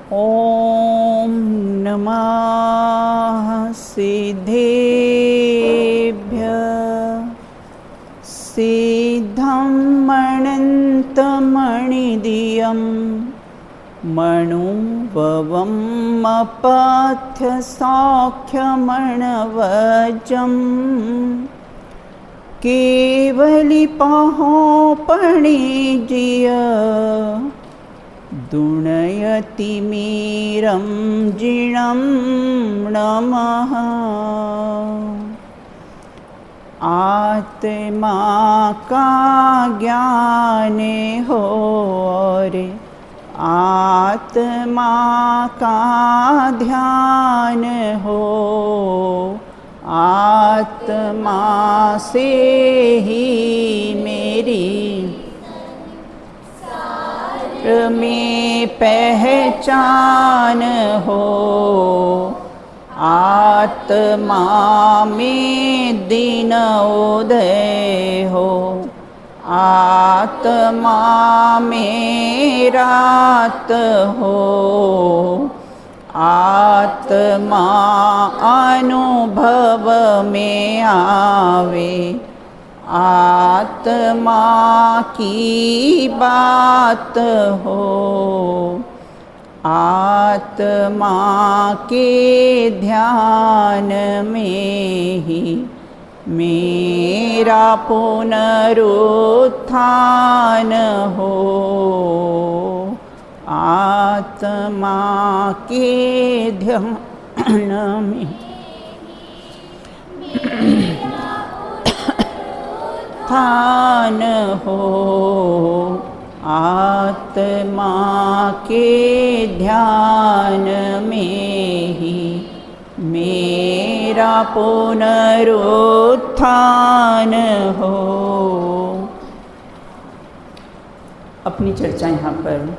ॐ नमः सिद्धेभ्यः सिद्धं मणन्तमणिदियं मणुभवम् अपथ्य सौख्यमणवजम् केवलिपहो पणिजिय दुणयतिमीरं जिणं नमः। आत्मा का ज्ञान हो रे आत्मा का ध्यान हो, आत्मा से ही मेरी में पहचान हो, आत्मा में दिन उदय हो, आत्मा में रात हो, आत्मा अनुभव में आवे, आत्मा की बात हो, आत्मा के ध्यान में ही मेरा पुनरुत्थान हो, आत्मा के ध्यान में थान हो, आत्मा के ध्यान में ही मेरा पुनरुत्थान हो। अपनी चर्चा यहाँ पर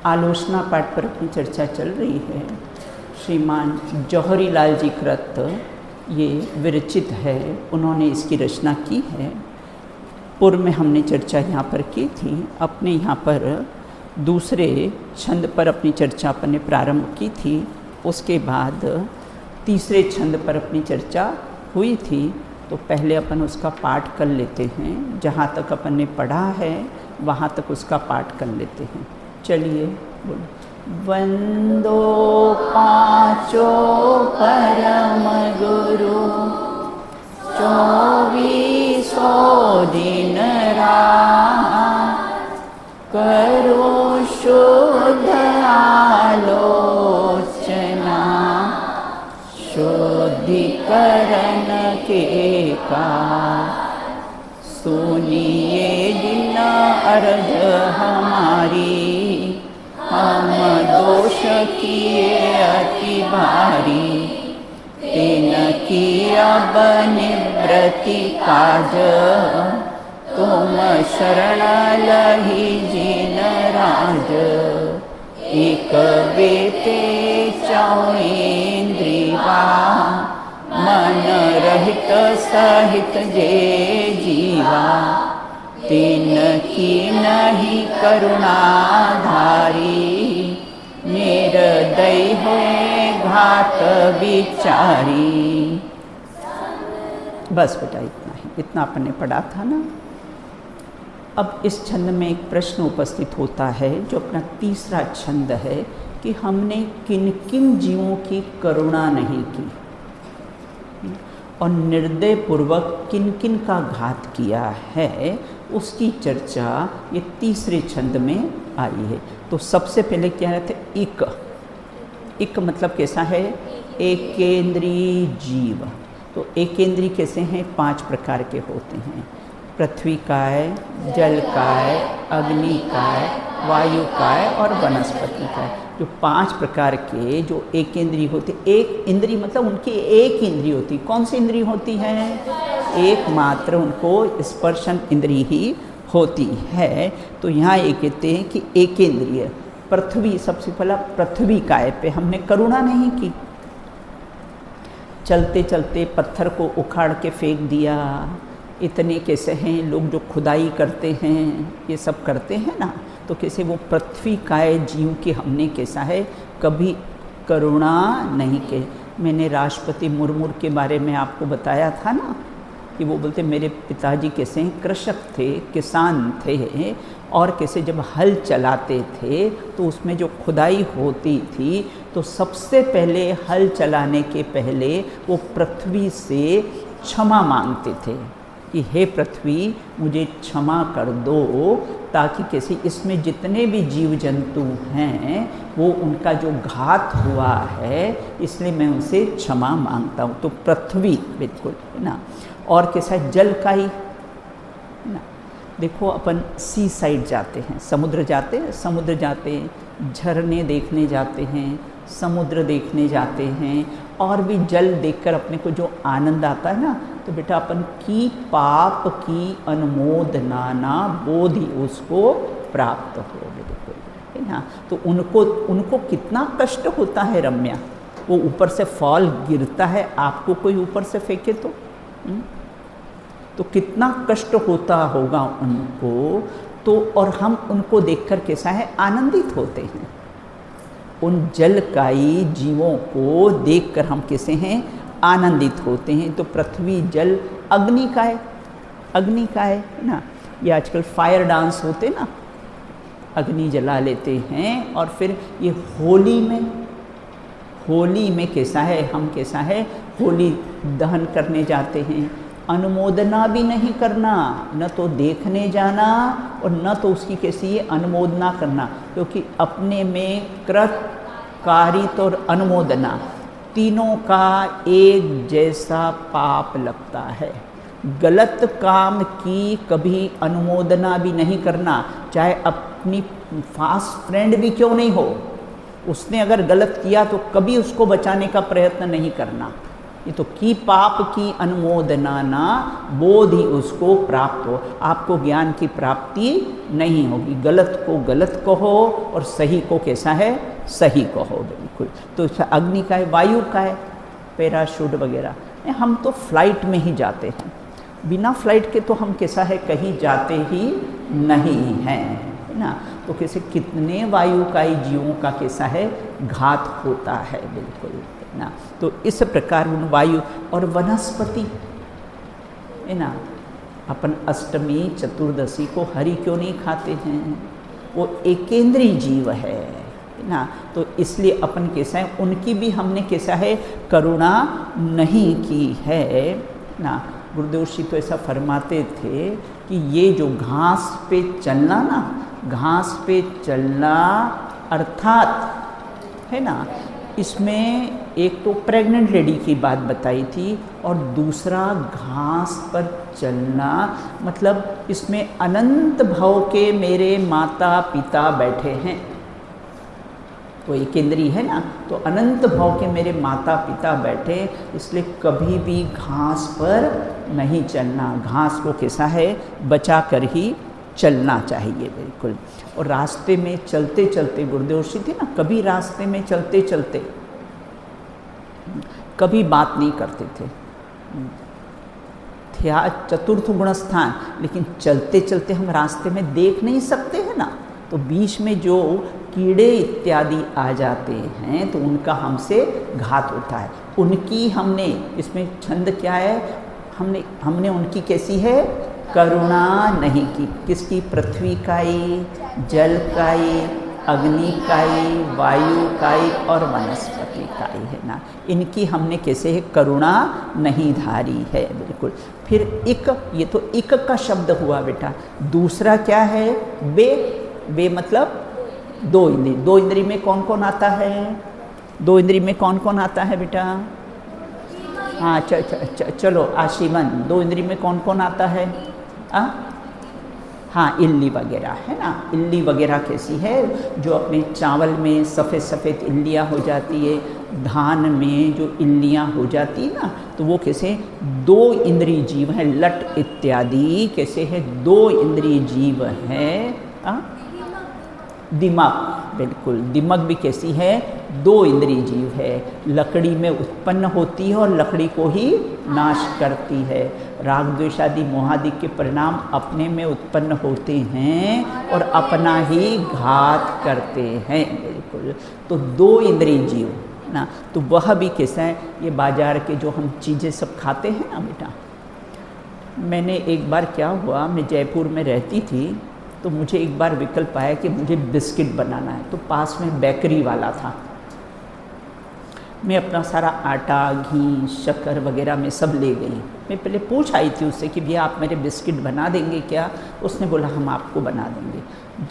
आलोचना पाठ पर अपनी चर्चा चल रही है। श्रीमान जौहरी लाल जी कृत ये विरचित है, उन्होंने इसकी रचना की है। पूर्व में हमने चर्चा यहाँ पर की थी। अपने यहाँ पर दूसरे छंद पर अपनी चर्चा अपन ने प्रारंभ की थी, उसके बाद तीसरे छंद पर अपनी चर्चा हुई थी। तो पहले अपन उसका पाठ कर लेते हैं, जहाँ तक अपन ने पढ़ा है वहाँ तक उसका पाठ कर लेते हैं। चलिए बोलो। वंदो पांचो परम गुरु, 24 दिन रात, करो शुद्ध आलोचना, शुद्धिकरण के कार्य। सुनिए जिन अर्ज हमारी, हम दोष किए अति भारी, तेन की अब निवृत्ति काज, तुम शरण लही जिन राज। एक बेते चौंद्रिवा, मन रहित सहित जे जीवा, तीन की नहीं करुणाधारी, निर्दयी हुए घात विचारी। बस बेटा इतना ही, इतना अपन ने पढ़ा था ना। अब इस छंद में एक प्रश्न उपस्थित होता है, जो अपना तीसरा छंद है, कि हमने किन किन जीवों की करुणा नहीं की और निर्दय पूर्वक किन किन का घात किया है, उसकी चर्चा ये तीसरे छंद में आई है। तो सबसे पहले क्या रहते, इक मतलब कैसा है, एकेंद्रीय जीव। तो एकेंद्रीय कैसे हैं, 5 प्रकार के होते हैं। पृथ्वी काय, जल काय, अग्नि काय, वायु काय और वनस्पति काय। जो 5 प्रकार के जो एकेंद्रीय होते, एक इंद्रिय मतलब उनकी एक इंद्रिय होती। कौन सी इंद्रिय होती है, एकमात्र उनको स्पर्शन इंद्रिय ही होती है। तो यहाँ ये कहते हैं कि एकेंद्रीय पृथ्वी, सबसे पहला पृथ्वी काय पे हमने करुणा नहीं की। चलते चलते पत्थर को उखाड़ के फेंक दिया। इतने कैसे हैं लोग जो खुदाई करते हैं, ये सब करते हैं ना, तो कैसे वो पृथ्वी काय जीव की हमने कैसा है कभी करुणा नहीं के। मैंने राष्ट्रपति मुर्मू के बारे में आपको बताया था ना कि वो बोलते मेरे पिताजी कैसे कृषक थे, किसान थे, और कैसे जब हल चलाते थे तो उसमें जो खुदाई होती थी तो सबसे पहले हल चलाने के पहले वो पृथ्वी से क्षमा मांगते थे कि हे पृथ्वी मुझे क्षमा कर दो, ताकि कैसे इसमें जितने भी जीव जंतु हैं वो उनका जो घात हुआ है इसलिए मैं उनसे क्षमा मांगता हूँ। तो पृथ्वी बिल्कुल है ना। और कैसा जल का ही ना, देखो अपन सी साइड जाते हैं, समुद्र जाते हैं, झरने देखने जाते हैं, समुद्र देखने जाते हैं, और भी जल देखकर अपने को जो आनंद आता है ना, तो बेटा अपन की पाप की अनुमोदना ना बोधि उसको प्राप्त हो, बिल्कुल है ना। तो उनको कितना कष्ट होता है रम्या, वो ऊपर से फॉल गिरता है, आपको कोई ऊपर से फेंके तो कितना कष्ट होता होगा उनको। तो और हम उनको देखकर कैसा है आनंदित होते हैं, उन जलकाई जीवों को देखकर हम कैसे हैं आनंदित होते हैं। तो पृथ्वी जल अग्नि का है ना। ये आजकल फायर डांस होते ना, अग्नि जला लेते हैं, और फिर ये होली में कैसा है हम कैसा है होली दहन करने जाते हैं। अनुमोदना भी नहीं करना, न तो देखने जाना और न तो उसकी कैसी है अनुमोदना करना, क्योंकि अपने में कृत कारित और अनुमोदना तीनों का एक जैसा पाप लगता है। गलत काम की कभी अनुमोदना भी नहीं करना, चाहे अपनी फास्ट फ्रेंड भी क्यों नहीं हो, उसने अगर गलत किया तो कभी उसको बचाने का प्रयत्न नहीं करना। ये तो की पाप की अनुमोदना ना बोधि उसको प्राप्त हो, आपको ज्ञान की प्राप्ति नहीं होगी। गलत को गलत कहो और सही को कैसा है सही कहो, बिल्कुल। तो अग्नि का है, वायु का है, पैराशूट वगैरह। हम तो फ्लाइट में ही जाते हैं, बिना फ्लाइट के तो हम कैसा है कहीं जाते ही नहीं हैं, है ना। तो कैसे कितने वायुकाई जीवों का कैसा है घात होता है, बिल्कुल ना। तो इस प्रकार उन वायु और वनस्पति है ना, अपन अष्टमी चतुर्दशी को हरि क्यों नहीं खाते हैं, वो एकेंद्रीय जीव है ना। तो इसलिए अपन कैसा है उनकी भी हमने कैसा है करुणा नहीं की है ना। गुरुदेव जी तो ऐसा फरमाते थे कि ये जो घास पे चलना ना, घास पे चलना अर्थात है ना, इसमें एक तो प्रेग्नेंट लेडी की बात बताई थी और दूसरा घास पर चलना, मतलब इसमें अनंत भाव के मेरे माता पिता बैठे हैं, तो एक केंद्रीय है ना। तो अनंत भाव के मेरे माता पिता बैठे, इसलिए कभी भी घास पर नहीं चलना, घास को कैसा है बचा कर ही चलना चाहिए, बिल्कुल। और रास्ते में चलते चलते गुरुदेव जी थे ना, कभी रास्ते में चलते चलते कभी बात नहीं करते थे आज चतुर्थ गुण स्थान, लेकिन चलते चलते हम रास्ते में देख नहीं सकते हैं ना, तो बीच में जो कीड़े इत्यादि आ जाते हैं तो उनका हमसे घात होता है। उनकी हमने इसमें छंद क्या है, हमने उनकी कैसी है करुणा नहीं की। किसकी? पृथ्वी काई, जल काई, अग्नि काई, वायु काई और वनस्पति काई, है ना। इनकी हमने कैसे है करुणा नहीं धारी है, बिल्कुल। फिर इक, ये तो इक का शब्द हुआ बेटा। दूसरा क्या है बे, बे मतलब दो इंद्री। दो इंद्री में कौन कौन आता है? दो इंद्री में कौन कौन आता है बेटा? हाँ चलो आशीवन। दो इंद्री में कौन कौन आता है? हाँ इल्ली वगैरह, है ना। इल्ली वगैरह कैसी है, जो अपने चावल में सफ़ेद सफ़ेद इल्लियाँ हो जाती है, धान में जो इल्लियाँ हो जाती है ना, तो वो कैसे दो इंद्रिय जीव हैं। लट इत्यादि कैसे है दो इंद्रिय जीव हैं। दिमाग बिल्कुल। दिमक भी कैसी है? 2 इंद्रिय जीव है। लकड़ी में उत्पन्न होती है और लकड़ी को ही नाश करती है। राग द्वेष आदि मोहादि के परिणाम अपने में उत्पन्न होते हैं और अपना ही घात करते हैं। बिल्कुल। तो 2 इंद्रिय जीव ना, तो वह भी कैसा है? ये बाजार के जो हम चीज़ें सब खाते हैं ना बेटा, मैंने एक बार क्या हुआ, मैं जयपुर में रहती थी, तो मुझे एक बार विकल्प आया कि मुझे बिस्किट बनाना है, तो पास में बेकरी वाला था। मैं अपना सारा आटा, घी, शक्कर वगैरह में सब ले गई। मैं पहले पूछ आई थी उससे कि भैया आप मेरे बिस्किट बना देंगे क्या? उसने बोला हम आपको बना देंगे।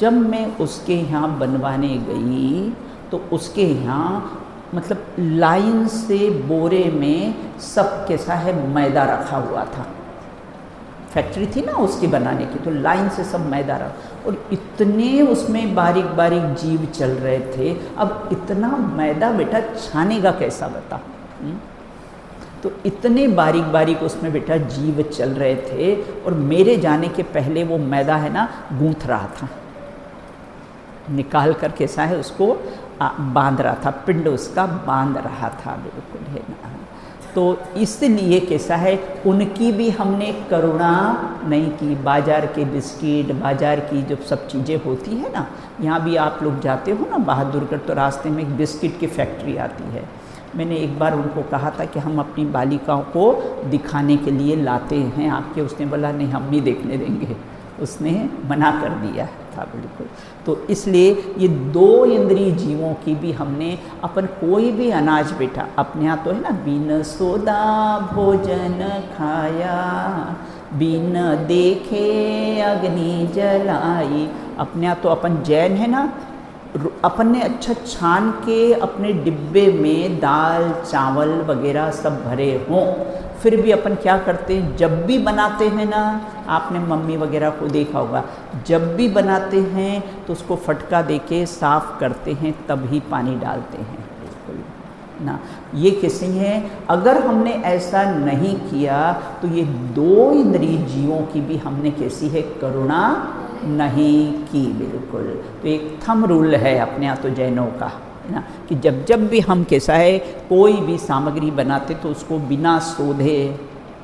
जब मैं उसके यहाँ बनवाने गई तो उसके यहाँ मतलब लाइन से बोरे में सब कैसा है मैदा रखा हुआ था। फैक्ट्री थी ना उसकी बनाने की, तो लाइन से सब मैदा रखा और इतने उसमें बारीक बारीक जीव चल रहे थे। अब इतना मैदा बेटा छानेगा कैसा बता? तो इतने बारीक बारीक उसमें बेटा जीव चल रहे थे और मेरे जाने के पहले वो मैदा है ना गूंथ रहा था, निकाल कर कैसा है उसको बांध रहा था, पिंड उसका बांध रहा था। बिल्कुल है ना। तो इसलिए कैसा है, उनकी भी हमने करुणा नहीं की। बाजार के बिस्किट, बाजार की जो सब चीज़ें होती है ना, यहाँ भी आप लोग जाते हो ना बहादुरगढ़, तो रास्ते में एक बिस्किट की फैक्ट्री आती है। मैंने एक बार उनको कहा था कि हम अपनी बालिकाओं को दिखाने के लिए लाते हैं आपके, उसने बोला नहीं हम नहीं देखने देंगे, उसने मना कर दिया था। बिल्कुल। तो इसलिए ये 2 इंद्रिय जीवों की भी हमने अपन कोई भी अनाज बेटा अपने यहाँ तो है ना, बिन सोदा भोजन खाया, बिन देखे अग्नि जलाई। अपने यहाँ तो अपन जैन है ना, अपन ने अच्छा छान के अपने डिब्बे में दाल चावल वगैरह सब भरे हों, फिर भी अपन क्या करते हैं, जब भी बनाते हैं ना, आपने मम्मी वगैरह को देखा होगा, जब भी बनाते हैं तो उसको फटका देके साफ़ करते हैं, तभी पानी डालते हैं। बिल्कुल ना। ये कैसे है? अगर हमने ऐसा नहीं किया तो ये 2 इंद्रिय जीवों की भी हमने कैसी है, करुणा नहीं की। बिल्कुल। तो एक थंब रूल है अपने यहाँ तो जैनों का है ना, कि जब जब भी हम कैसा है कोई भी सामग्री बनाते तो उसको बिना सोधे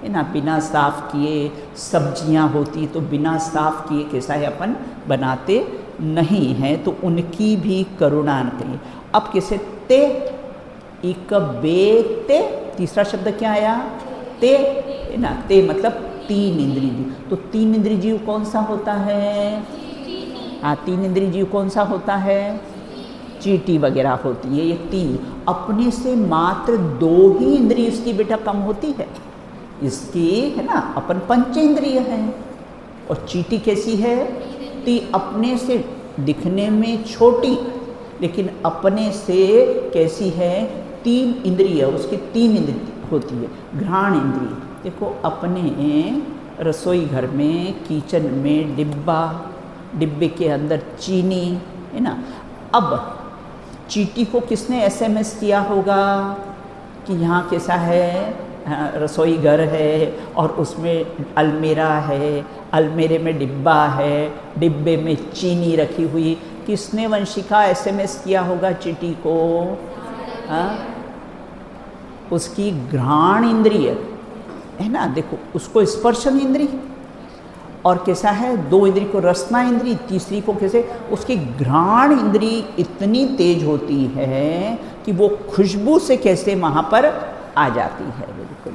है ना, बिना साफ़ किए, सब्जियां होती तो बिना साफ़ किए कैसा है अपन बनाते नहीं हैं, तो उनकी भी करुणा करिए। अब कैसे ते इक बे ते, तीसरा शब्द क्या आया? ते है ना। ते मतलब 3 इंद्रिय जीव। तो 3 इंद्रिय जीव कौन सा होता है? हाँ, 3 इंद्रिय जीव कौन सा होता है? चींटी वगैरह होती है। ये 3 अपने से मात्र 2 ही इंद्रिय इसकी बेटा कम होती है। इसकी है ना अपन पंचेंद्रिय हैं और चींटी कैसी है? ती अपने से दिखने में छोटी लेकिन अपने से कैसी है? 3 इंद्रिय, उसकी 3 इंद्रिय होती है। घ्राण इंद्रिय देखो, अपने रसोई घर में किचन में डिब्बे के अंदर चीनी है ना। अब चींटी को किसने एसएमएस किया होगा कि यहाँ कैसा है, रसोई घर है और उसमें अलमीरा है, अलमीरे में डिब्बा है, डिब्बे में चीनी रखी हुई। किसने वंशिका एसएमएस किया होगा चींटी को? उसकी घ्राण इंद्रिय है ना। देखो उसको स्पर्शन इंद्रिय और कैसा है, 2 इंद्रिय को रसना इंद्रिय, तीसरी को कैसे, उसकी घ्राण इंद्रिय इतनी तेज होती है कि वो खुशबू से कैसे वहाँ पर आ जाती है। बिल्कुल।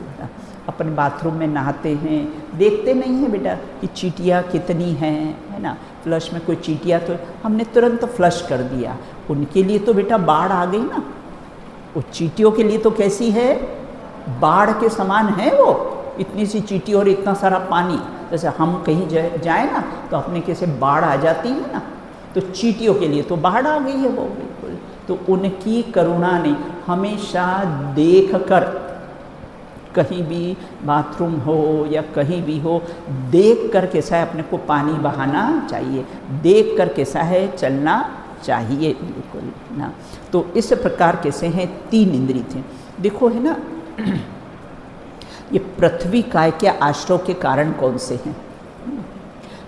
अपन बाथरूम में नहाते हैं, देखते नहीं हैं बेटा कि चींटियाँ कितनी हैं है ना। फ्लश में कोई चींटियाँ तो हमने तुरंत फ्लश कर दिया, उनके लिए तो बेटा बाढ़ आ गई ना। वो चींटियों के लिए तो कैसी है, बाढ़ के समान है वो, इतनी सी चींटी और इतना सारा पानी। जैसे हम कहीं जाए ना तो अपने कैसे बाढ़ आ जाती है ना, तो चींटियों के लिए तो बाढ़ आ गई है वो। बिल्कुल। तो उनकी करुणा ने हमेशा देख कर, कहीं भी बाथरूम हो या कहीं भी हो, देख कर कैसा है अपने को पानी बहाना चाहिए, देख कर कैसा है चलना चाहिए। बिल्कुल ना। तो इस प्रकार कैसे हैं 3 इंद्रिय थे। देखो है ना, ये पृथ्वी काय के आश्रव के कारण कौन से हैं?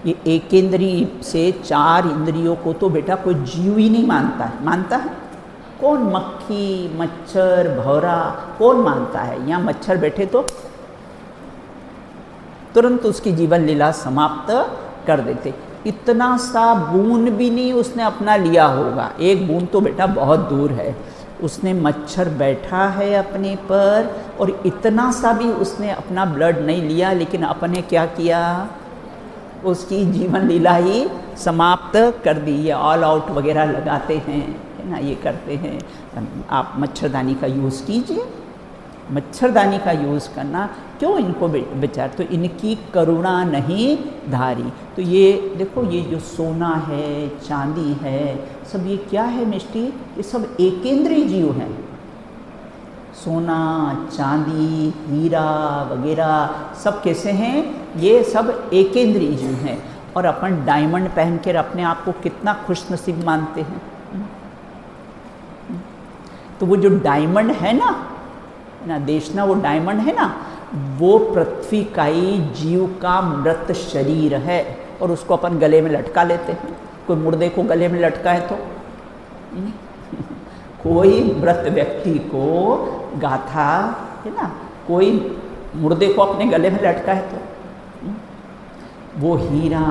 ये एकेंद्रीय से 4 इंद्रियों को तो बेटा कोई जीव ही नहीं मानता है। मानता है कौन? मक्खी, मच्छर, भौरा, कौन मानता है? यहाँ मच्छर बैठे तो तुरंत उसकी जीवन लीला समाप्त कर देते। इतना सा बूंद भी नहीं उसने अपना लिया होगा, एक बूंद तो बेटा बहुत दूर है। उसने मच्छर बैठा है अपने पर और इतना सा भी उसने अपना ब्लड नहीं लिया, लेकिन अपने क्या किया? उसकी जीवन लीला ही समाप्त कर दी। ये ऑल आउट वगैरह लगाते हैं, है ना, ये करते हैं। आप मच्छरदानी का यूज़ कीजिए, मच्छरदानी का यूज़ करना क्यों इनको बेचार, तो इनकी करुणा नहीं धारी। तो ये देखो, ये जो सोना है, चांदी है, सब ये क्या है मिष्टी? ये सब एकेंद्रीय जीव हैं। सोना, चांदी, हीरा वगैरह सब कैसे हैं? ये सब एकेंद्रीय जीव हैं। और अपन डायमंड पहन कर अपने आप को कितना खुशनसीब मानते हैं। तो वो जो डायमंड है ना देखना, वो डायमंड है ना, वो पृथ्वी का ही जीव का मृत शरीर है और उसको अपन गले में लटका लेते हैं। कोई मुर्दे को गले में लटका है तो कोई मृत व्यक्ति को गाथा है ना, कोई मुर्दे को अपने गले में लटका है तो वो हीरा,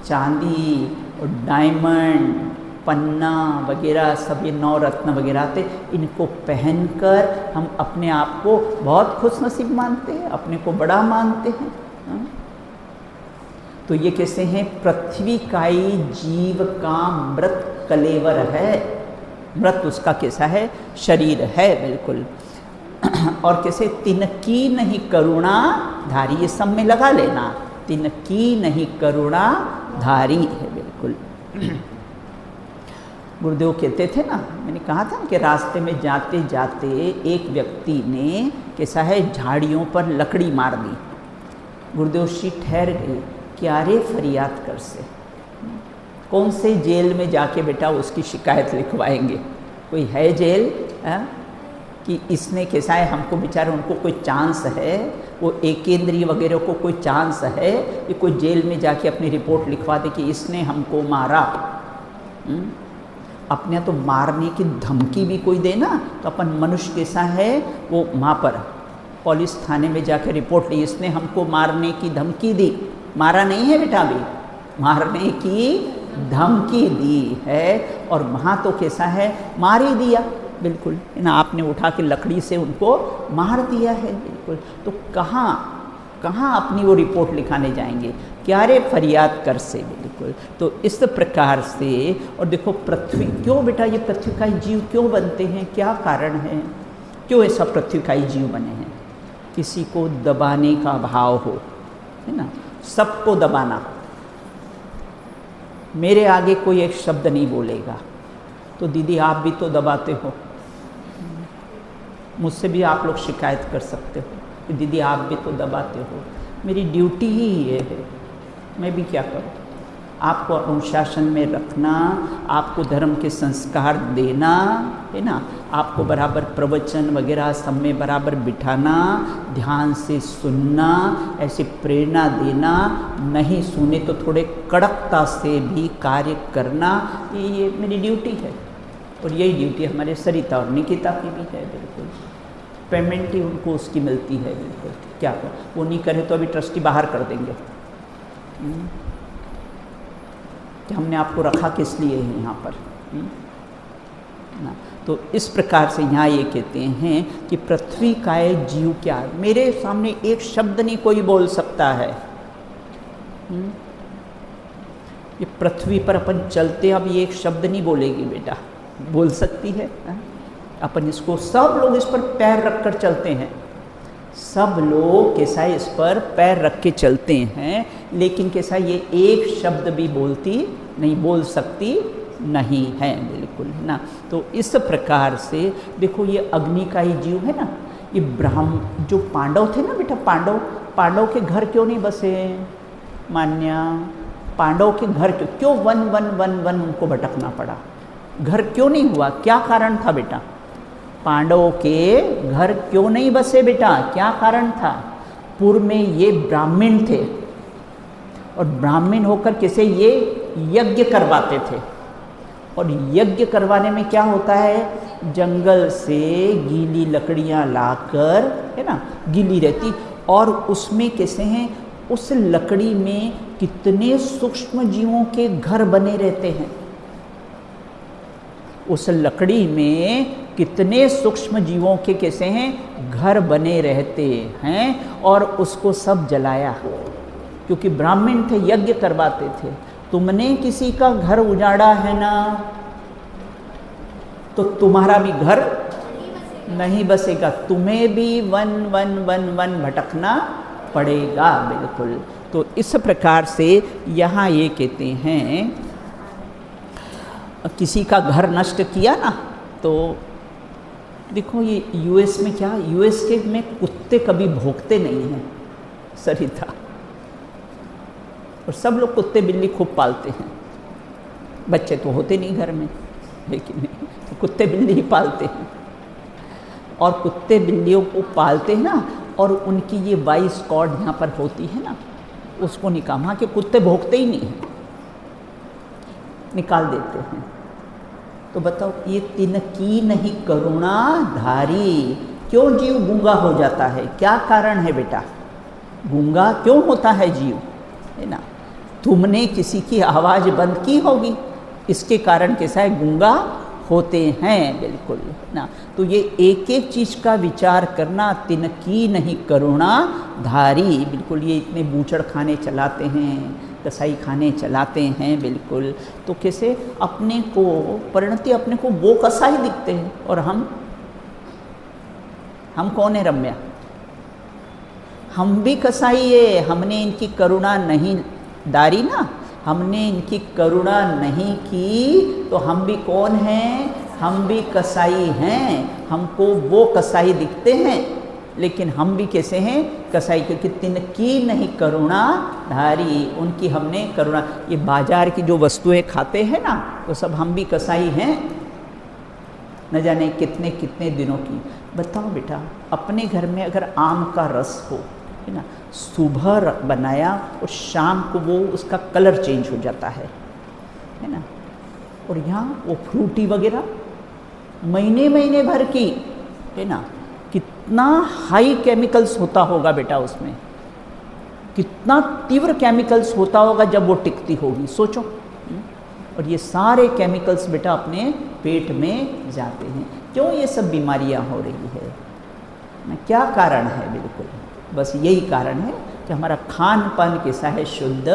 चांदी और डायमंड, पन्ना वगैरह सब ये 9 रत्न वगैरह थे, इनको पहनकर हम अपने आप को बहुत खुशनसीब मानते हैं, अपने को बड़ा मानते हैं। तो ये कैसे हैं? पृथ्वी का ही जीव का मृत कलेवर है, मृत उसका कैसा है? शरीर है बिल्कुल। और कैसे? तिनकी नहीं करुणा धारी, ये सब में लगा लेना, तिनकी नहीं करुणा धारी है बिल्कुल। गुरुदेव कहते थे ना, मैंने कहा था कि रास्ते में जाते जाते एक व्यक्ति ने कैसा है झाड़ियों पर लकड़ी मार दी। गुरुदेव श्री ठहर गए, क्या रे फरियाद कर से, कौन से जेल में जाके बेटा उसकी शिकायत लिखवाएंगे? कोई है जेल कि इसने कैसा है हमको बेचारे, उनको कोई चांस है, वो एकेंद्रीय वगैरह को कोई चांस है कि कोई जेल में जाके अपनी रिपोर्ट लिखवा दे कि इसने हमको मारा? अपने तो मारने की धमकी भी कोई दे ना, तो अपन मनुष्य कैसा है, वो वहाँ पर पुलिस थाने में जाके रिपोर्ट ली, इसने हमको मारने की धमकी दी। मारा नहीं है बेटा, अभी मारने की धमकी दी है और वहाँ तो कैसा है, मार ही दिया बिल्कुल, है ना, आपने उठा के लकड़ी से उनको मार दिया है बिल्कुल। तो कहाँ अपनी वो रिपोर्ट लिखाने जाएंगे? क्या रे फरियाद कर से बिल्कुल। तो इस प्रकार से, और देखो पृथ्वी क्यों बेटा, ये पृथ्वी का ही जीव क्यों बनते हैं? क्या कारण है, क्यों ऐसा पृथ्वी का ही जीव बने हैं? किसी को दबाने का भाव हो, है ना, सबको दबाना। मेरे आगे कोई एक शब्द नहीं बोलेगा तो दीदी आप भी तो दबाते हो, मुझसे भी आप लोग शिकायत कर सकते हो कि दीदी आप भी तो दबाते हो। मेरी ड्यूटी ही ये है, मैं भी क्या करूँ? आपको अनुशासन में रखना, आपको धर्म के संस्कार देना, है ना, आपको बराबर प्रवचन वगैरह सब में बराबर बिठाना, ध्यान से सुनना, ऐसे प्रेरणा देना, नहीं सुने तो थोड़े कड़कता से भी कार्य करना, ये मेरी ड्यूटी है। और यही ड्यूटी हमारे सरिता और निकिता की भी है बिल्कुल। पेमेंट ही उनको उसकी मिलती है बिल्कुल। क्या कर, वो नहीं करे तो अभी ट्रस्टी बाहर कर देंगे कि हमने आपको रखा किस लिए है यहाँ पर ना। तो इस प्रकार से यहाँ ये कहते हैं कि पृथ्वी का जीव क्या है, मेरे सामने एक शब्द नहीं कोई बोल सकता है। ये पृथ्वी पर अपन चलते, अब ये एक शब्द नहीं बोलेगी बेटा, बोल सकती है? अपन इसको, सब लोग इस पर पैर रख कर चलते हैं, सब लोग कैसा इस पर पैर रख के चलते हैं, लेकिन कैसा ये एक शब्द भी बोलती नहीं, बोल सकती नहीं है बिल्कुल, है ना। तो इस प्रकार से देखो, ये अग्नि का ही जीव है ना। ये ब्राह्मण जो पांडव थे ना बेटा, पांडव के घर क्यों नहीं बसे? मान्या, पांडव के घर क्यों वन वन वन वन उनको भटकना पड़ा? घर क्यों नहीं हुआ? क्या कारण था बेटा? पांडवों के घर क्यों नहीं बसे बेटा? क्या कारण था? पूर्व में ये ब्राह्मण थे और ब्राह्मण होकर कैसे ये यज्ञ करवाते थे। और यज्ञ करवाने में क्या होता है, जंगल से गीली लकड़ियाँ लाकर, है ना, गीली रहती, और उसमें कैसे हैं, उस लकड़ी में कितने सूक्ष्म जीवों के घर बने रहते हैं। उस लकड़ी में कितने सूक्ष्म जीवों के कैसे हैं घर बने रहते हैं, और उसको सब जलाया, क्योंकि ब्राह्मण थे, यज्ञ करवाते थे। तुमने किसी का घर उजाड़ा है ना, तो तुम्हारा भी घर नहीं बसेगा, तुम्हें भी वन वन वन वन भटकना पड़ेगा। बिल्कुल। तो इस प्रकार से यहाँ ये कहते हैं, किसी का घर नष्ट किया ना, तो देखो ये यूएस में क्या, यूएस के में कुत्ते कभी भौंकते नहीं हैं, सरिता, और सब लोग कुत्ते बिल्ली खूब पालते हैं। बच्चे तो होते नहीं घर में, लेकिन तो कुत्ते बिल्ली ही पालते हैं। और कुत्ते बिल्लियों को पालते हैं ना, और उनकी ये वाइस कॉर्ड यहाँ पर होती है ना, उसको निकाल के कुत्ते भौंकते ही नहीं हैं, निकाल देते हैं। तो बताओ, ये तिनकी नहीं करुणा धारी, क्यों जीव गूंगा हो जाता है? क्या कारण है बेटा, गूंगा क्यों होता है जीव, है ना? तुमने किसी की आवाज़ बंद की होगी, इसके कारण कैसा है, गूंगा होते हैं। बिल्कुल ना। तो ये एक एक चीज़ का विचार करना, तिनकी नहीं करुणा धारी। बिल्कुल, ये इतने बूचड़ खाने चलाते हैं, कसाई खाने चलाते हैं, बिल्कुल। तो कैसे अपने को परिणति, अपने को वो कसाई दिखते हैं, और हम कौन है रम्या, हम भी कसाई है। हमने इनकी करुणा नहीं दारी ना, हमने इनकी करुणा नहीं की, तो हम भी कौन हैं, हम भी कसाई हैं। हमको वो कसाई दिखते हैं, लेकिन हम भी कैसे हैं, कसाई, क्योंकि तिनकी नहीं करुणा धारी, उनकी हमने करुणा। ये बाजार की जो वस्तुएं खाते हैं ना, तो सब हम भी कसाई हैं, न जाने कितने कितने दिनों की। बताओ बेटा, अपने घर में अगर आम का रस हो, है ना, सुबह बनाया और शाम को वो उसका कलर चेंज हो जाता है ना, और यहाँ वो फ्रूटी वगैरह महीने महीने भर की, है ना, कितना हाई केमिकल्स होता होगा बेटा उसमें, कितना तीव्र केमिकल्स होता होगा जब वो टिकती होगी, सोचो। और ये सारे केमिकल्स बेटा अपने पेट में जाते हैं। क्यों ये सब बीमारियां हो रही है ना, क्या कारण है? बिल्कुल बस यही कारण है कि हमारा खान पान कैसा है, शुद्ध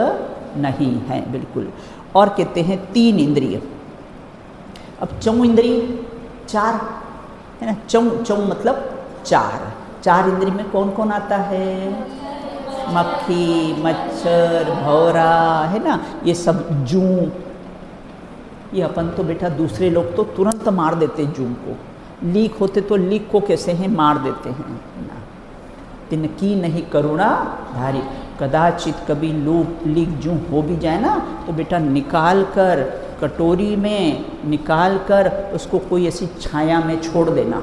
नहीं है। बिल्कुल। और कहते हैं 3 इंद्रिय, अब चौ इंद्रिय 4 है ना, चौ मतलब 4 इंद्रिय में कौन कौन आता है, मक्खी, मच्छर, भौरा, है ना, ये सब, जूं, ये अपन तो बेटा दूसरे लोग तो तुरंत मार देते जूं को, लीक होते तो लीक को कैसे हैं, मार देते हैं ना। तिनकी नहीं करुणा धारी, कदाचित कभी लीक जूं हो भी जाए ना, तो बेटा निकाल कर कटोरी में निकाल कर उसको कोई ऐसी छाया में छोड़ देना।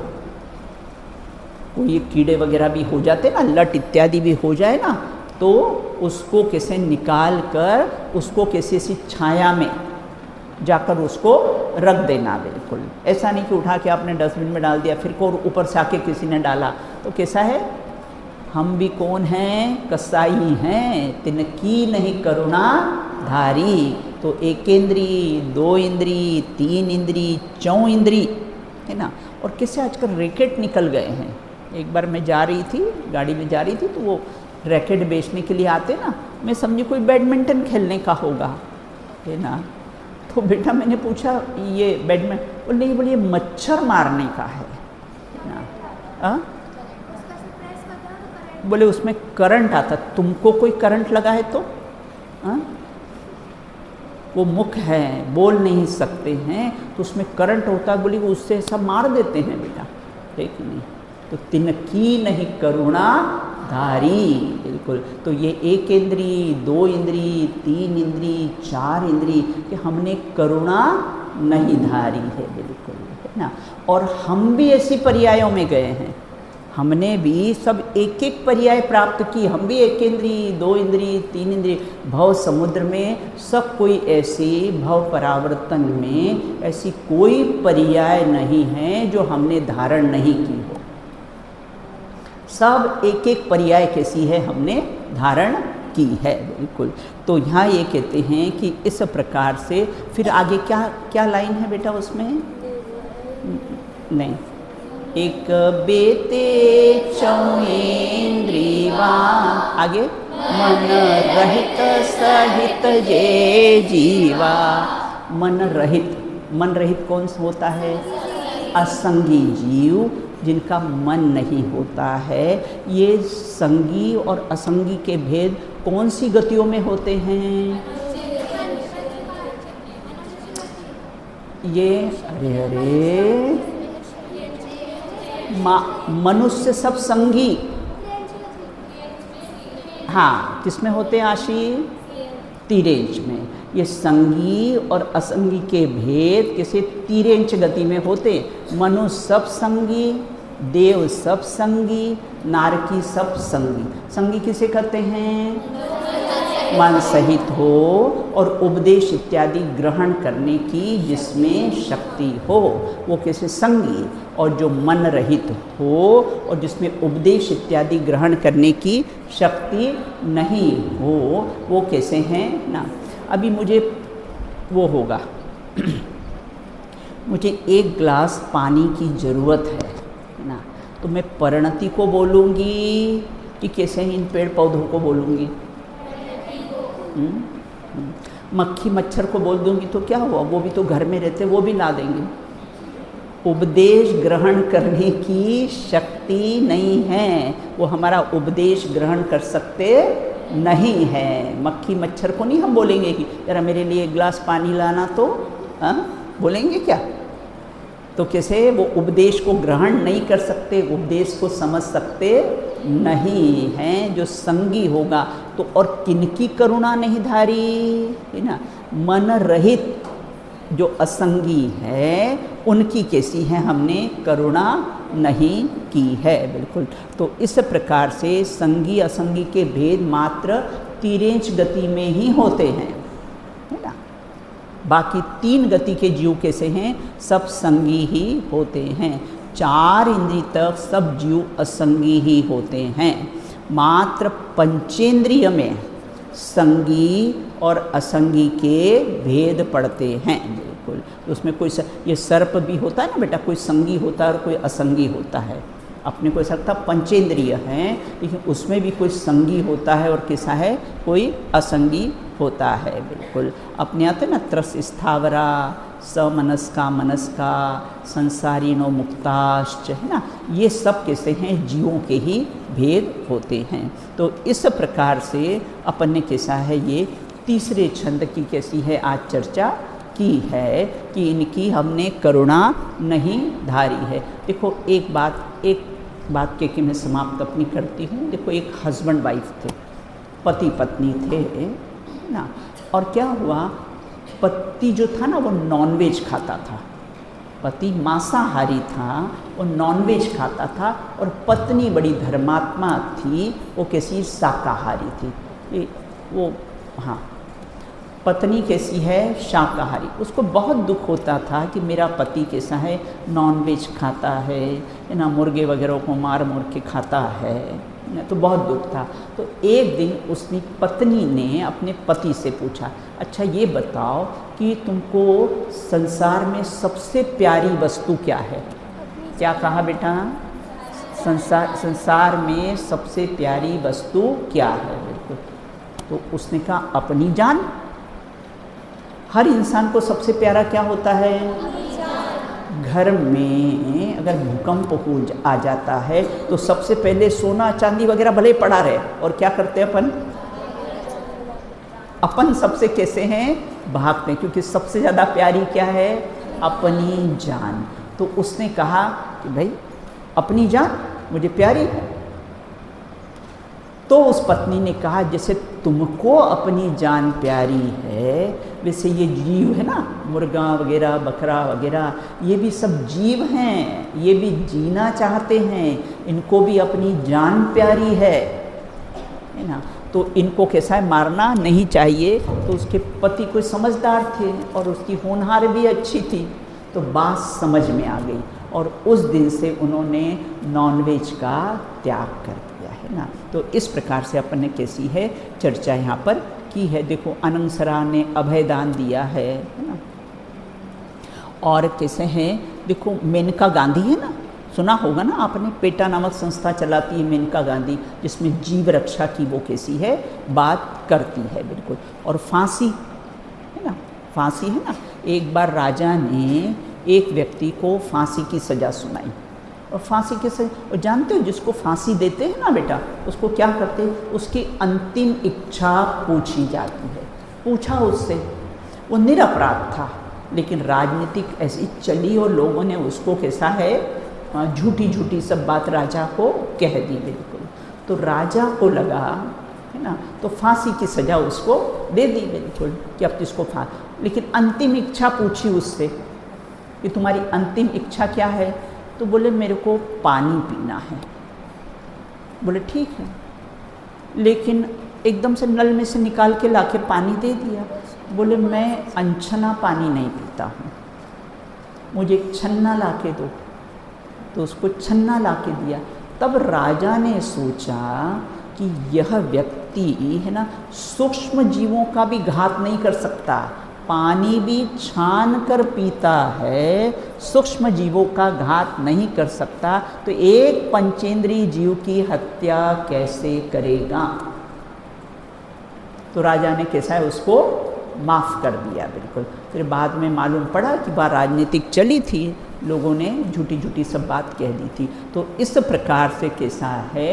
कोई कीड़े वगैरह भी हो जाते ना, लट इत्यादि भी हो जाए ना, तो उसको कैसे निकाल कर उसको कैसे ऐसी छाया में जाकर उसको रख देना। बिल्कुल ऐसा नहीं कि उठा के आपने डस्टबिन में डाल दिया, फिर को ऊपर से आके किसी ने डाला, तो कैसा है, हम भी कौन हैं, कसाई हैं। तिनकी नहीं करुणा धारी, तो 1 इंद्री, 2 इंद्री, 3 इंद्री, 4 इंद्री, है ना। और कैसे आजकल रैकेट निकल गए हैं। एक बार मैं जा रही थी, गाड़ी में जा रही थी, तो वो रैकेट बेचने के लिए आते ना, मैं समझी कोई बैडमिंटन खेलने का होगा, है ना। तो बेटा मैंने पूछा ये बैडमिंटन, बोले नहीं, बोलिए मच्छर मारने का है ना। बोले उसमें करंट आता, तुमको कोई करंट लगा है तो वो मुख है, बोल नहीं सकते हैं, तो उसमें करंट होता है, बोली उससे सब मार देते हैं बेटा, ठीक नहीं। तो तिनकी नहीं करुणा धारी। बिल्कुल। तो ये 1 इंद्री, 2 इंद्री, 3 इंद्री, 4 इंद्री, कि हमने करुणा नहीं धारी है। बिल्कुल, है ना। और हम भी ऐसी पर्यायों में गए हैं, हमने भी सब एक एक पर्याय प्राप्त की, हम भी एक इंद्रिय, दो इंद्रिय, तीन इंद्रिय, भव समुद्र में सब कोई ऐसी भव परावर्तन में ऐसी कोई पर्याय नहीं है जो हमने धारण नहीं की हो। सब एक एक पर्याय कैसी है हमने धारण की है, बिल्कुल। तो यहाँ ये कहते हैं कि इस प्रकार से फिर आगे क्या क्या लाइन है बेटा उसमें? नहीं, एक बेते चौन्द्रिवा, आगे मन रहित सहित जे जीवा। मन रहित, मन रहित कौन सा होता है? असंगी जीव, जिनका मन नहीं होता है। ये संगी और असंगी के भेद कौन सी गतियों में होते हैं? ये अरे मनुष्य सब संगी, हाँ, किसमें होते हैं आशी? तिरेंच में। ये संगी और असंगी के भेद किसी तिरेंच गति में होते। मनुष्य सब संगी, देव सब संगी, नारकी सब संगी। संगी किसे कहते हैं? मन सहित हो और उपदेश इत्यादि ग्रहण करने की जिसमें शक्ति हो, वो कैसे संगी। और जो मन रहित हो और जिसमें उपदेश इत्यादि ग्रहण करने की शक्ति नहीं हो, वो कैसे हैं ना। अभी मुझे वो होगा मुझे एक गिलास पानी की ज़रूरत है ना, तो मैं परिणति को बोलूँगी कि कैसे इन पेड़ पौधों को बोलूँगी? मक्खी मच्छर को बोल दूंगी तो क्या हुआ? वो भी तो घर में रहते, वो भी ला देंगे। उपदेश ग्रहण करने की शक्ति नहीं है, वो हमारा उपदेश ग्रहण कर सकते नहीं है। मक्खी मच्छर को नहीं हम बोलेंगे कि जरा मेरे लिए एक गिलास पानी लाना, तो बोलेंगे क्या? तो कैसे वो उपदेश को ग्रहण नहीं कर सकते, उपदेश को समझ सकते नहीं हैं। जो संगी होगा तो और किनकी करुणा नहीं धारी है ना? मन रहित जो असंगी है उनकी कैसी है हमने करुणा नहीं की है, बिल्कुल। तो इस प्रकार से संगी असंगी के भेद मात्र तिरेंच गति में ही होते हैं, है ना। बाकी तीन गति के जीव कैसे हैं? सब संगी ही होते हैं। चार इंद्रिय तक सब जीव असंगी ही होते हैं। मात्र पंचेंद्रिय में संगी और असंगी के भेद पड़ते हैं, बिल्कुल। उसमें कोई ये सर्प भी होता है ना बेटा, कोई संगी होता है और कोई असंगी होता है। अपने को ऐसा लगता पंचेंद्रिय हैं, लेकिन उसमें भी कोई संगी होता है और कैसा है, कोई असंगी होता है, बिल्कुल। अपने आते ना त्रस स्थावरा, समनस्का मनस्का, संसारिणो मुक्ताश्च, है ना। ये सब कैसे हैं? जीवों के ही भेद होते हैं। तो इस प्रकार से अपन ने कैसा है ये तीसरे छंद की कैसी है आज चर्चा की है कि इनकी हमने करुणा नहीं धारी है। देखो एक बात के मैं समाप्त अपनी करती हूँ। देखो एक हस्बैंड वाइफ थे, पति पत्नी थे ना, और क्या हुआ, पति जो था ना वो नॉनवेज खाता था, पति मांसाहारी था, वो नॉनवेज खाता था, और पत्नी बड़ी धर्मात्मा थी, वो कैसी शाकाहारी थी। वो हाँ, पत्नी कैसी है? शाकाहारी। उसको बहुत दुख होता था कि मेरा पति कैसा है, नॉनवेज खाता है ना, मुर्गे वगैरह को मार के खाता है, तो बहुत दुख था। तो एक दिन उसने पत्नी ने अपने पति से पूछा, अच्छा ये बताओ कि तुमको संसार में सबसे प्यारी वस्तु क्या है? क्या कहा बेटा? संसार में सबसे प्यारी वस्तु क्या है? बिल्कुल। तो उसने कहा अपनी जान। हर इंसान को सबसे प्यारा क्या होता है? घर में अगर भूकंप हो आ जाता है तो सबसे पहले सोना चांदी वगैरह भले पड़ा रहे, और क्या करते हैं अपन सबसे कैसे हैं? भागते हैं, क्योंकि सबसे ज़्यादा प्यारी क्या है? अपनी जान। तो उसने कहा कि भाई अपनी जान मुझे प्यारी है। तो उस पत्नी ने कहा, जैसे तुमको अपनी जान प्यारी है, वैसे ये जीव है ना, मुर्गा वगैरह, बकरा वगैरह, ये भी सब जीव हैं, ये भी जीना चाहते हैं, इनको भी अपनी जान प्यारी है ना, तो इनको कैसा है, मारना नहीं चाहिए। तो उसके पति कोई समझदार थे और उसकी होनहार भी अच्छी थी, तो बात समझ में आ गई और उस दिन से उन्होंने नॉनवेज का त्याग कर दिया है ना। तो इस प्रकार से अपन ने कैसी है चर्चा यहाँ पर की है। देखो अनंगसरा ने अभयदान दिया है ना, और कैसे हैं, देखो मेनका गांधी है ना, सुना होगा ना आपने, पेटा नामक संस्था चलाती है मेनका गांधी, जिसमें जीव रक्षा की वो कैसी है बात करती है बिल्कुल। और फांसी है ना, फांसी है ना, एक बार राजा ने एक व्यक्ति को फांसी की सज़ा सुनाई, और फांसी की सज़ा, और जानते हो जिसको फांसी देते हैं ना बेटा, उसको क्या करते हैं, उसकी अंतिम इच्छा पूछी जाती है। पूछा उससे, वो निरपराध था, लेकिन राजनीतिक ऐसी चली और लोगों ने उसको कैसा है झूठी झूठी सब बात राजा को कह दी बिल्कुल। तो राजा को लगा है ना, तो फांसी की सज़ा उसको दे दी बिल्कुल कि अब इसको लेकिन अंतिम इच्छा पूछी उससे कि तुम्हारी अंतिम इच्छा क्या है, तो बोले मेरे को पानी पीना है। बोले ठीक है, लेकिन एकदम से नल में से निकाल के लाके पानी दे दिया। बोले मैं अनछना पानी नहीं पीता हूँ, मुझे एक छन्ना ला के दो। तो उसको छन्ना ला के दिया। तब राजा ने सोचा कि यह व्यक्ति है ना सूक्ष्म जीवों का भी घात नहीं कर सकता, पानी भी छान कर पीता है, सूक्ष्म जीवों का घात नहीं कर सकता, तो एक पंचेंद्रीय जीव की हत्या कैसे करेगा। तो राजा ने कैसा है उसको माफ़ कर दिया बिल्कुल। फिर बाद में मालूम पड़ा कि वह राजनीतिक चली थी, लोगों ने झूठी झूठी सब बात कह दी थी। तो इस प्रकार से कैसा है,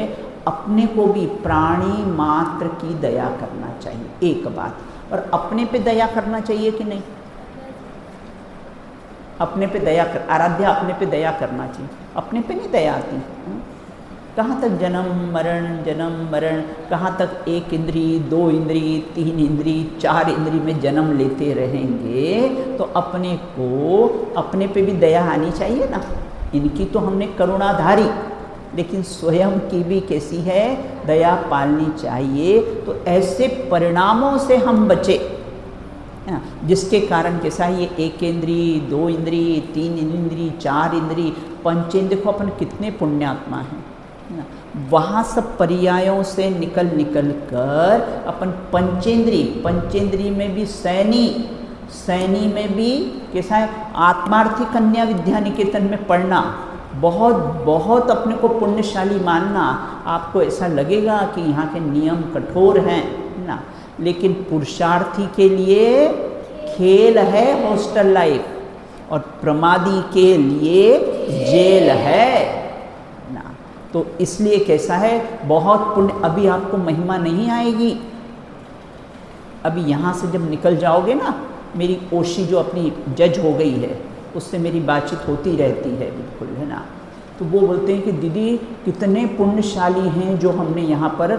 अपने को भी प्राणी मात्र की दया करना चाहिए एक बात, और अपने पे दया करना चाहिए कि नहीं, अपने पे दया कर, आराध्या अपने पे दया करना चाहिए, अपने पे नहीं दया आती। कहाँ तक जन्म मरण, कहाँ तक एक इंद्री, दो इंद्री, तीन इंद्री, चार इंद्री में जन्म लेते रहेंगे, तो अपने को अपने पे भी दया आनी चाहिए ना। इनकी तो हमने करुणाधारी, लेकिन स्वयं की भी कैसी है दया पालनी चाहिए। तो ऐसे परिणामों से हम बचे है ना, जिसके कारण कैसा ये एक इंद्री, दो इंद्री, तीन इंद्री, चार इंद्री, पंचेंद्र, देखो अपन कितने पुण्यात्मा हैं, वहाँ सब पर्यायों से निकल कर अपन पंचेंद्री में भी सैनी में भी कैसा है आत्मार्थी कन्या विद्या निकेतन में पढ़ना, बहुत अपने को पुण्यशाली मानना। आपको ऐसा लगेगा कि यहाँ के नियम कठोर हैं ना, लेकिन पुरुषार्थी के लिए खेल है हॉस्टल लाइफ, और प्रमादी के लिए जेल है ना। तो इसलिए कैसा है बहुत पुण्य, अभी आपको महिमा नहीं आएगी। अभी यहाँ से जब निकल जाओगे ना, मेरी ओशी जो अपनी जज हो गई है उससे मेरी बातचीत होती रहती है बिल्कुल है ना, तो वो बोलते हैं कि दीदी कितने पुण्यशाली हैं जो हमने यहाँ पर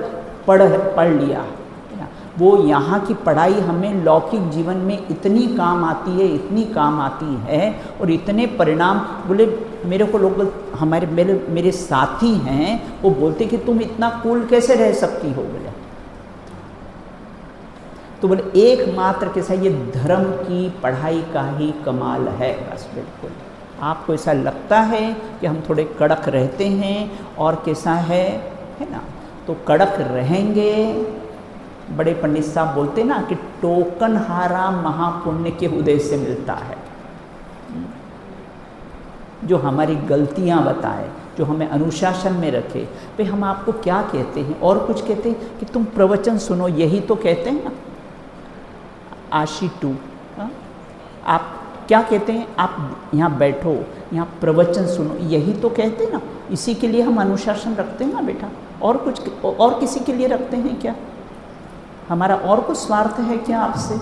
पढ़ लिया है ना। वो यहाँ की पढ़ाई हमें लौकिक जीवन में इतनी काम आती है और इतने परिणाम, बोले मेरे को लोग मेरे साथी हैं वो बोलते कि तुम इतना कूल कैसे रह सकती हो। बोले तो बोले एकमात्र कैसा ये धर्म की पढ़ाई का ही कमाल है बस। बिल्कुल आपको ऐसा लगता है कि हम थोड़े कड़क रहते हैं और कैसा है ना, तो कड़क रहेंगे। बड़े पंडित साहब बोलते ना कि टोकन हारा महापुण्य के उदय से मिलता है, जो हमारी गलतियां बताए, जो हमें अनुशासन में रखे। भाई हम आपको क्या कहते हैं और कुछ कहते हैं कि तुम प्रवचन सुनो, यही तो कहते हैं ना। आशी 2 आप क्या कहते हैं, आप यहाँ बैठो, यहाँ प्रवचन सुनो, यही तो कहते हैं ना। इसी के लिए हम अनुशासन रखते हैं ना बेटा, और कुछ और किसी के लिए रखते हैं क्या? हमारा और कुछ स्वार्थ है क्या आपसे?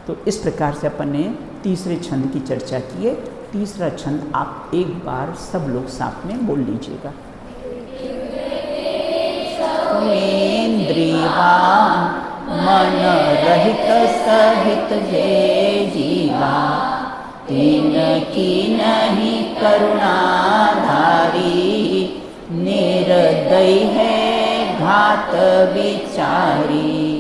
तो इस प्रकार से अपन ने तीसरे छंद की चर्चा की है। तीसरा छंद आप एक बार सब लोग साथ में बोल लीजिएगा। सहित जे जीवा, तीन की नहीं करुणाधारी, निर्दयी है घात विचारी।